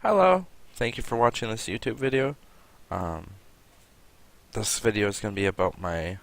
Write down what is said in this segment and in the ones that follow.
Hello, thank you for watching this YouTube video. Um, this video is going to be about my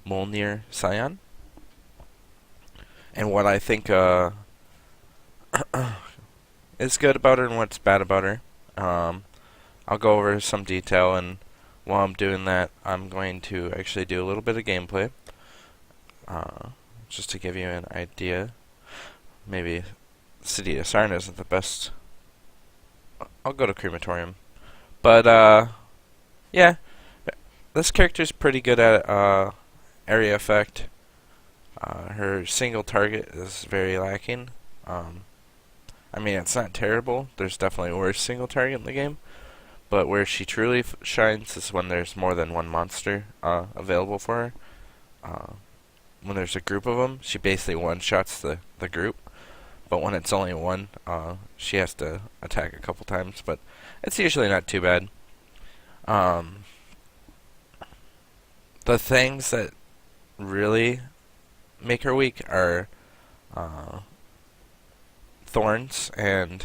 Mjolnir Scion and what I think is good about her and what's bad about her. I'll go over some detail, and while I'm doing that, I'm going to actually do a little bit of gameplay, just to give you an idea. Maybe City of Sarn isn't the best. I'll go to Crematorium, but yeah. This character's pretty good at area effect. Her single target is very lacking. I mean, it's not terrible. There's definitely worse single target in the game. But where she truly shines is when there's more than one monster available for her. When there's a group of them, she basically one-shots the group. But when it's only one, she has to attack a couple times. But it's usually not too bad. The things that really make her weak are thorns and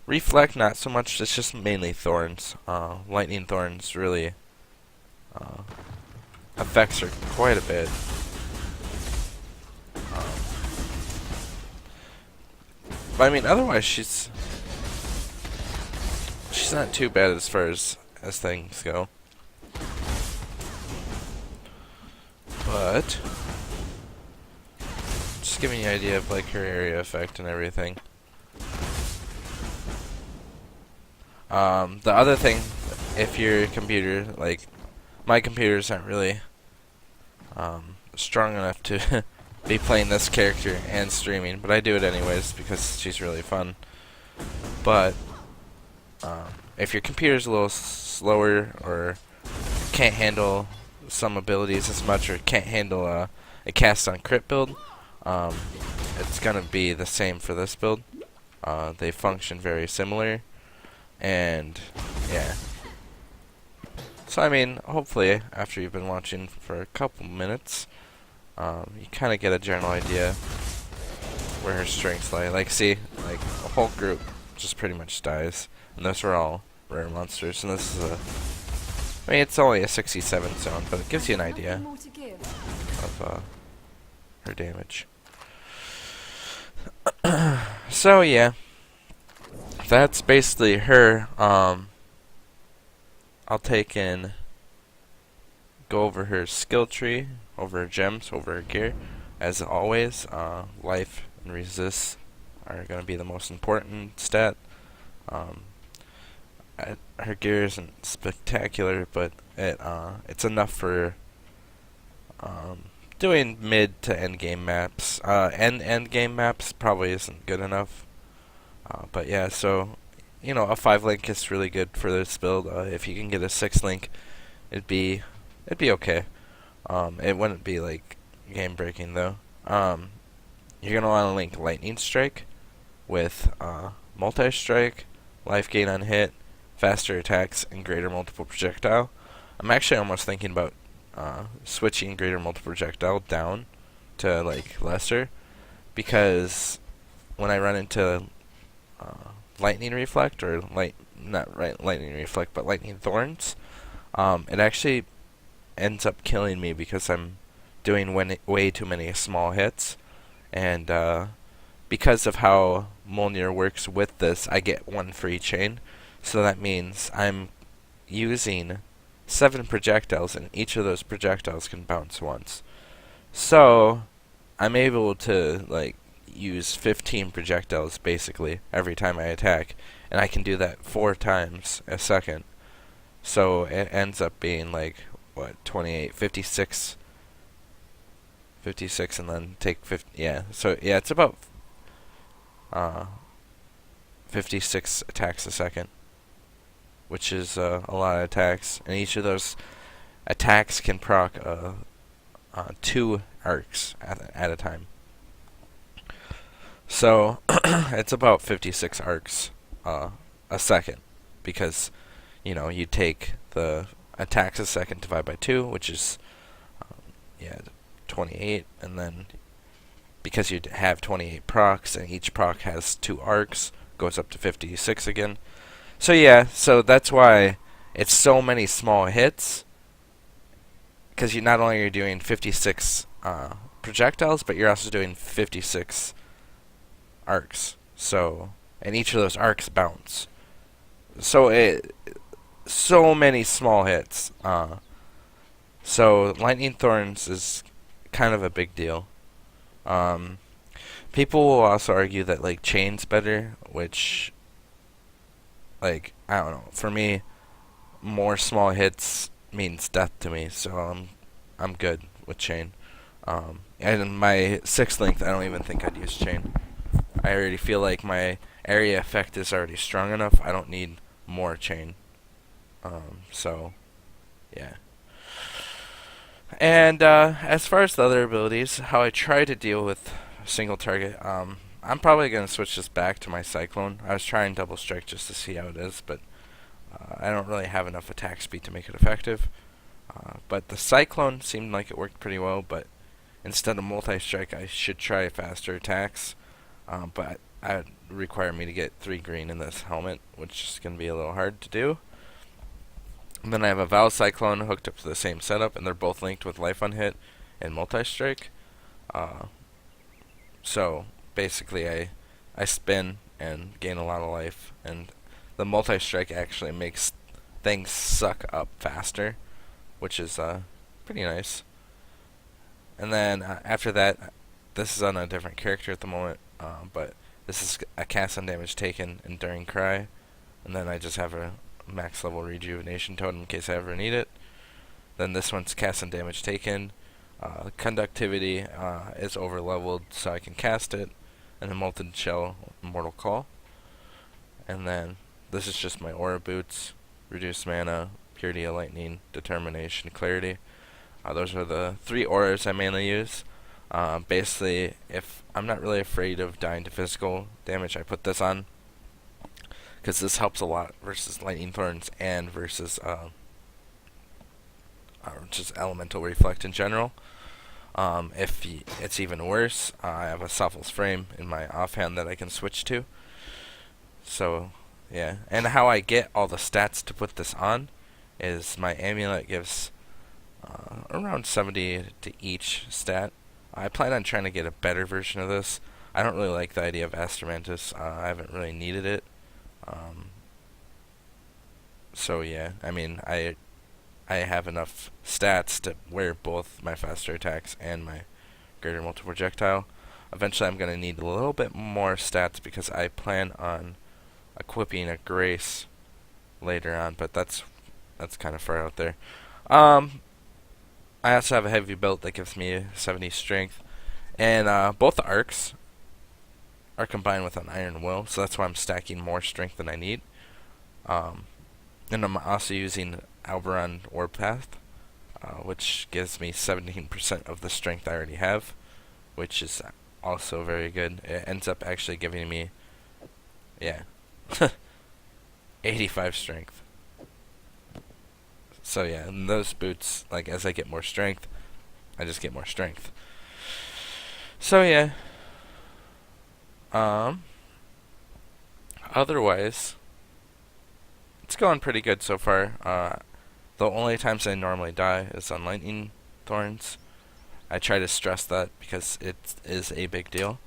reflect. Not so much. It's just mainly thorns. Lightning thorns really affects her quite a bit. But I mean, otherwise she's not too bad as far as things go. But just giving you an idea of like her area effect and everything. The other thing, if your computer, like my computer's not really strong enough to be playing this character and streaming, but I do it anyways because she's really fun. But if your computer's a little slower or can't handle some abilities as much, or can't handle a cast on crit build, it's gonna be the same for this build. They function very similar, and yeah. So I mean, hopefully after you've been watching for a couple minutes, you kind of get a general idea where her strengths lie. Like, see, like the whole group just pretty much dies, and those are all rare monsters, and this is I mean, it's only a 67 zone, but it gives you an idea of her damage. So yeah, that's basically her. I'll go over her skill tree, over her gems, over her gear. As always, life and resist are going to be the most important stat. Her gear isn't spectacular, but it's enough for doing mid to end game maps. End game maps probably isn't good enough. But yeah, so you know, a 5 link is really good for this build. If you can get a 6 link, it'd be okay. It wouldn't be like game breaking though. You're gonna want to link lightning strike with multi strike, life gain on hit, faster attacks, and greater multiple projectile. I'm actually almost thinking about switching greater multiple projectile down to like lesser, because when I run into lightning reflect, or lightning reflect, but lightning thorns, it actually ends up killing me because I'm doing way too many small hits, and because of how Mjolnir works with this, I get one free chain. So that means I'm using 7 projectiles, and each of those projectiles can bounce once. So I'm able to like use 15 projectiles basically every time I attack, and I can do that 4 times a second. So it ends up being like what, 28, 56, and then take 50. Yeah. So yeah, it's about 56 attacks a second, which is a lot of attacks, and each of those attacks can proc 2 arcs at a time. So it's about 56 arcs a second, because you know, you take the attacks a second divided by 2, which is yeah, 28, and then because you have 28 procs, and each proc has 2 arcs, goes up to 56 again. So yeah, so that's why it's so many small hits, because you not only are you doing 56 projectiles, but you're also doing 56 arcs. So, and each of those arcs bounce. So so many small hits. So lightning thorns is kind of a big deal. Um, People will also argue that like chain's better, which like I don't know. For me, more small hits means death to me, so I'm good with chain. And my sixth length, I don't even think I'd use chain. I already feel like my area effect is already strong enough. I don't need more chain. So yeah. And as far as the other abilities, how I try to deal with single target, I'm probably gonna switch this back to my cyclone. I was trying double strike just to see how it is, but I don't really have enough attack speed to make it effective. But the cyclone seemed like it worked pretty well. But instead of multi-strike, I should try faster attacks. But I would require me to get 3 green in this helmet, which is going to be a little hard to do. And then I have a Val Cyclone hooked up to the same setup, and they're both linked with Life on Hit and multi-strike. Uh, so basically, I spin and gain a lot of life, and the multi-strike actually makes things suck up faster, which is pretty nice. And then after that, this is on a different character at the moment, but this is a cast on damage taken Enduring Cry, and then I just have a max level rejuvenation totem in case I ever need it. Then this one's cast on damage taken. Conductivity is over leveled, so I can cast it, and a Molten Shell Mortal Call. And then this is just my aura boots, reduced mana, purity of lightning, determination, clarity. Those are the 3 auras I mainly use. Basically, if I'm not really afraid of dying to physical damage, I put this on, because this helps a lot versus lightning thorns and versus just elemental reflect in general. If it's even worse, I have a Sophal's Frame in my offhand that I can switch to. So, yeah. And how I get all the stats to put this on is my amulet gives around 70 to each stat. I plan on trying to get a better version of this. I don't really like the idea of Astromantis. I haven't really needed it. So yeah, I mean, I have enough stats to wear both my faster attacks and my greater multiple projectile. Eventually I'm going to need a little bit more stats because I plan on equipping a Grace later on, but that's kind of far out there. I also have a heavy belt that gives me 70 strength, and both the arcs are combined with an Iron Will, so that's why I'm stacking more strength than I need. And I'm also using Alberon Orb Path, which gives me 17% of the strength I already have, which is also very good. It ends up actually giving me, yeah, 85 strength. So yeah, and those boots, like as I get more strength, I just get more strength. So yeah. Otherwise, it's going pretty good so far. The only times I normally die is on lightning thorns. I try to stress that because it is a big deal.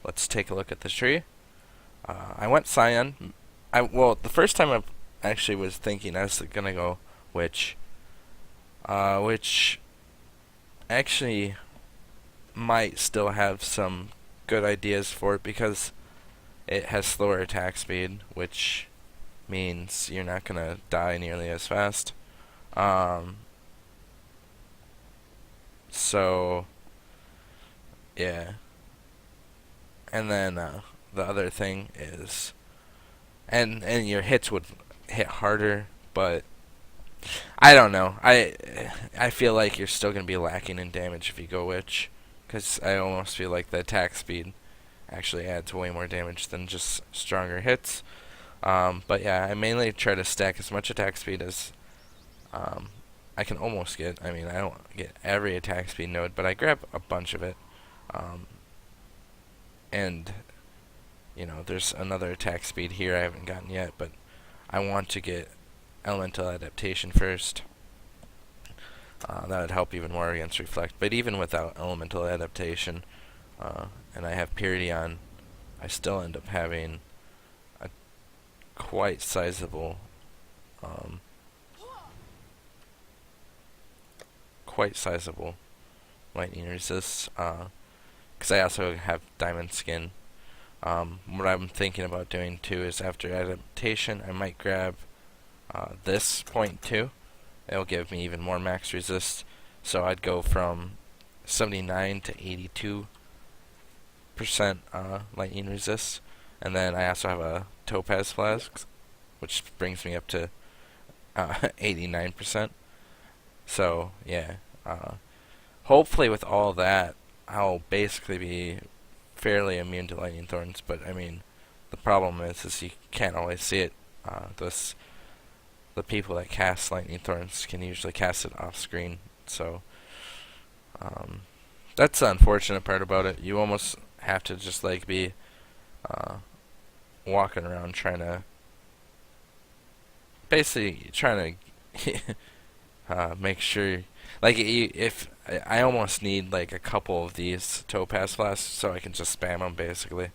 Let's take a look at the tree. I went Scion. The first time I actually was thinking I was gonna go Witch, which actually might still have some good ideas for it because it has slower attack speed, which means you're not gonna die nearly as fast. So yeah, and then the other thing is, and your hits would hit harder, but I don't know. I feel like you're still gonna be lacking in damage if you go Witch, because I almost feel like the attack speed actually adds way more damage than just stronger hits. But yeah, I mainly try to stack as much attack speed as I can almost get. I mean, I don't get every attack speed node, but I grab a bunch of it. And there's another attack speed here I haven't gotten yet, but I want to get elemental adaptation first. That would help even more against reflect. But even without elemental adaptation, and I have purity on, I still end up having a quite sizable, lightning resist. Because I also have diamond skin. What I'm thinking about doing too is after adaptation, I might grab this point too. It'll give me even more max resist. So I'd go from 79 to 82% lightning resist. And then I also have a topaz flask, which brings me up to 89%. So yeah, hopefully with all that, I'll basically be fairly immune to lightning thorns. But I mean, the problem is you can't always see it. The people that cast lightning thorns can usually cast it off screen. So that's the unfortunate part about it. You almost have to just like be walking around basically trying to make sure. Like if I almost need like a couple of these topaz flasks so I can just spam them basically,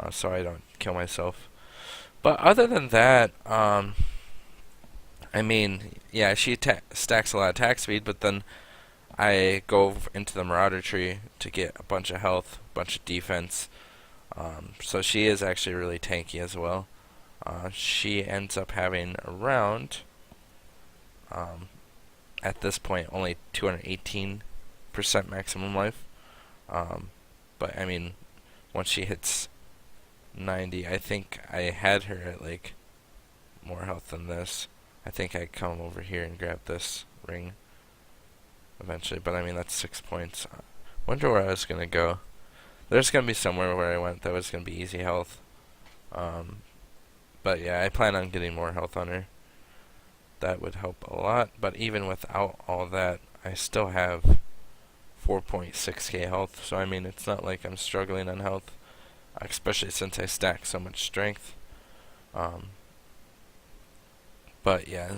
so I don't kill myself. But other than that, I mean, yeah, she stacks a lot of attack speed, but then I go into the Marauder tree to get a bunch of health, a bunch of defense. So she is actually really tanky as well. She ends up having around, at this point, only 218% maximum life. But I mean, once she hits 90, I think I had her at like more health than this. I think I come over here and grab this ring eventually, but I mean that's 6 points. Wonder where I was gonna go. There's gonna be somewhere where I went that was gonna be easy health. But yeah, I plan on getting more health on her. That would help a lot. But even without all that, I still have 4.6k health. So I mean, it's not like I'm struggling on health, especially since I stack so much strength. But yeah,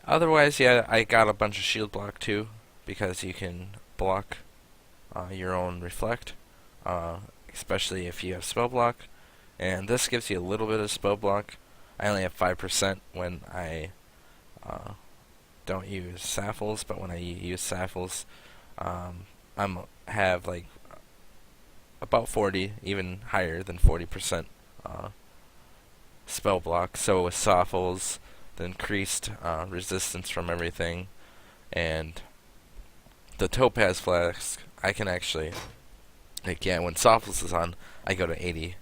otherwise, yeah, I got a bunch of shield block too, because you can block your own reflect, especially if you have spell block. And this gives you a little bit of spell block. I only have 5% when I don't use Saffles, but when I use Saffles, I'm have like about 40, even higher than 40% spell block. So with Saffles, the increased resistance from everything, and the Topaz Flask, I can actually, like, yeah, when Saffles is on, I go to 80%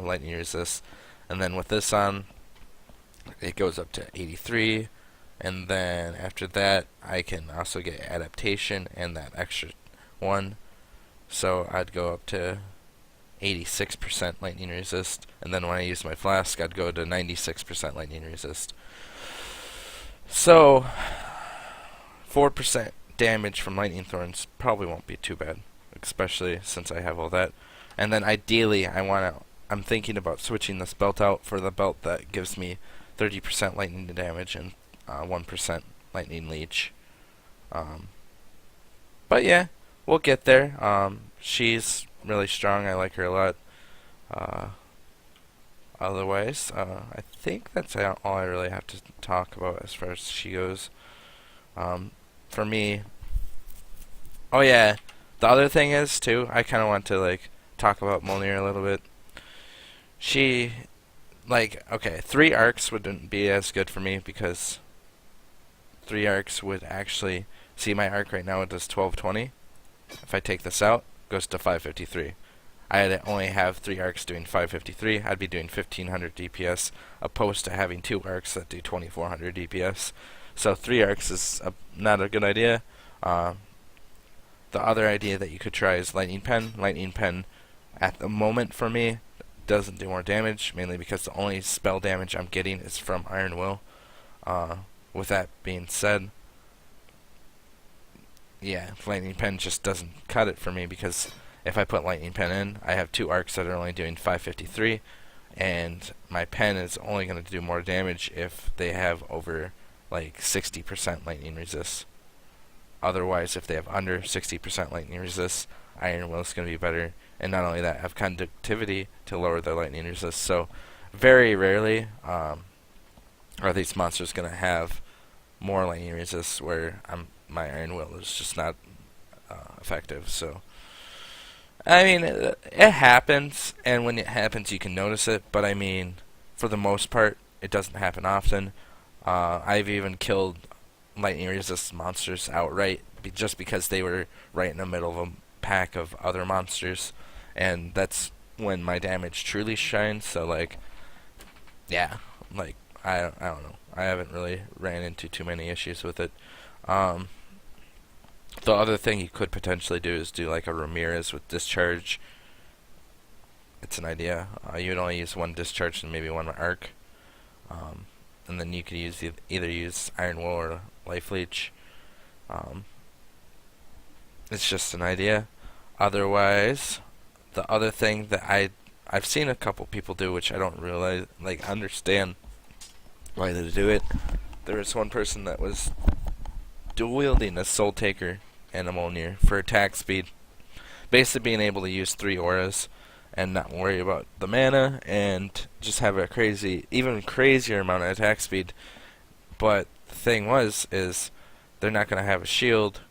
lightning resist, and then with this on, it goes up to 83, and then after that, I can also get adaptation and that extra one, so I'd go up to 86% lightning resist, and then when I use my flask, I'd go to 96% lightning resist. So 4% damage from lightning thorns probably won't be too bad, especially since I have all that. And then ideally, I'm thinking about switching this belt out for the belt that gives me 30% lightning damage and 1% lightning leech. But yeah, we'll get there. She's really strong. I like her a lot. Otherwise, I think that's all I really have to talk about as far as she goes. For me, oh yeah, the other thing is too, I kind of want to like talk about Mjolnir a little bit. She, like, okay, 3 arcs wouldn't be as good for me because 3 arcs would actually, see my arc right now it does 1220. If I take this out, it goes to 553. I'd only have 3 arcs doing 553. I'd be doing 1500 DPS, opposed to having 2 arcs that do 2400 DPS. So 3 arcs is not a good idea. The other idea that you could try is Lightning Pen. Lightning Pen, at the moment for me, doesn't do more damage, mainly because the only spell damage I'm getting is from Iron Will. With that being said, yeah, Lightning Pen just doesn't cut it for me, because if I put Lightning Pen in, I have 2 arcs that are only doing 553, and my pen is only going to do more damage if they have over like 60% lightning resist. Otherwise, if they have under 60% lightning resist, Iron Will is going to be better. And not only that, have conductivity to lower their lightning resist. So very rarely are these monsters going to have more lightning resist where my Iron Will is just not effective. So I mean, it happens, and when it happens, you can notice it. But I mean, for the most part, it doesn't happen often. I've even killed lightning resist monsters outright just because they were right in the middle of a pack of other monsters, and that's when my damage truly shines. So like, yeah, like I don't know. I haven't really ran into too many issues with it. Um, the other thing you could potentially do is do like a Ramirez with discharge. It's an idea. You would only use one discharge and maybe one arc. And then you could use either use Iron Will or Life Leech. It's just an idea. Otherwise, the other thing that I've seen a couple people do, which I don't realize understand why they do it. There was one person that was dual wielding a Soul Taker and a Mjolnir for attack speed, basically being able to use 3 auras and not worry about the mana and just have a even crazier amount of attack speed. But the thing is they're not going to have a shield,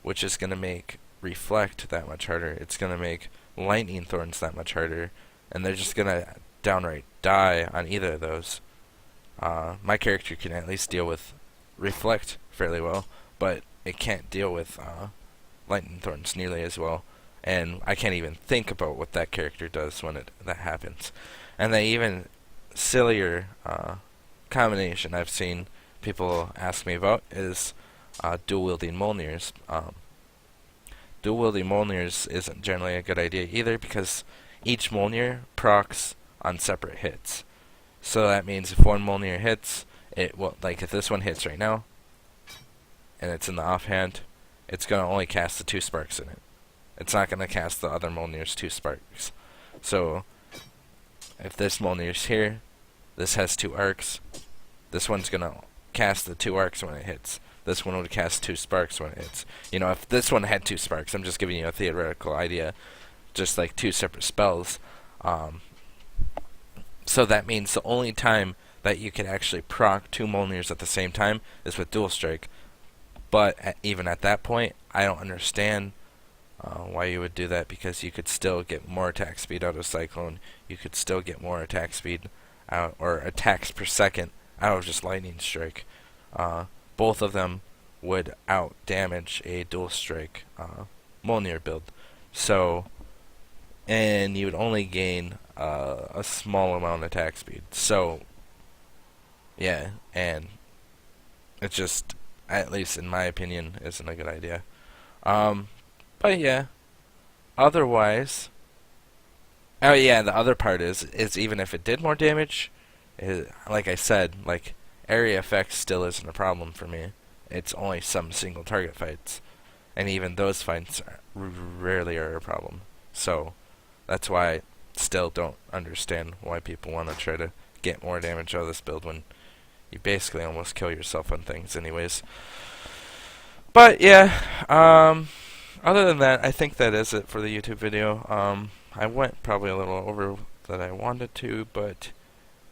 which is going to make Reflect that much harder. It's going to make Lightning Thorns that much harder, and they're just going to downright die on either of those. My character can at least deal with Reflect fairly well, but it can't deal with Lightning Thorns nearly as well. And I can't even think about what that character does when that happens. And the even sillier combination I've seen people ask me about is dual-wielding Mjolnirs. Dual-wielding Mjolnirs isn't generally a good idea either because each Mjolnir procs on separate hits. So that means if one Mjolnir hits, it will, like if this one hits right now, and it's in the offhand, it's going to only cast the 2 sparks in it. It's not going to cast the other Mjolnir's 2 sparks. So, if this Mjolnir's here, this has 2 arcs, this one's going to cast the 2 arcs when it hits. This one would cast 2 sparks when it hits. You know, if this one had 2 sparks, I'm just giving you a theoretical idea, just like 2 separate spells. So that means the only time that you can actually proc 2 Mjolnirs at the same time is with Dual Strike. But even at that point, I don't understand why you would do that, because you could still get more attack speed out of Cyclone. You could still get more attack speed out, or attacks per second out of just Lightning Strike. Both of them would out damage a Dual Strike Mjolnir build. So, and you would only gain a small amount of attack speed. So, yeah, and it just, at least in my opinion, isn't a good idea. But yeah, otherwise, oh yeah, the other part is even if it did more damage, like I said, like area effects still isn't a problem for me. It's only some single target fights, and even those fights rarely are a problem. So that's why I still don't understand why people want to try to get more damage out of this build when you basically almost kill yourself on things anyways. But yeah, other than that, I think that is it for the YouTube video. I went probably a little over that I wanted to, but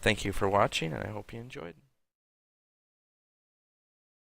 thank you for watching, and I hope you enjoyed.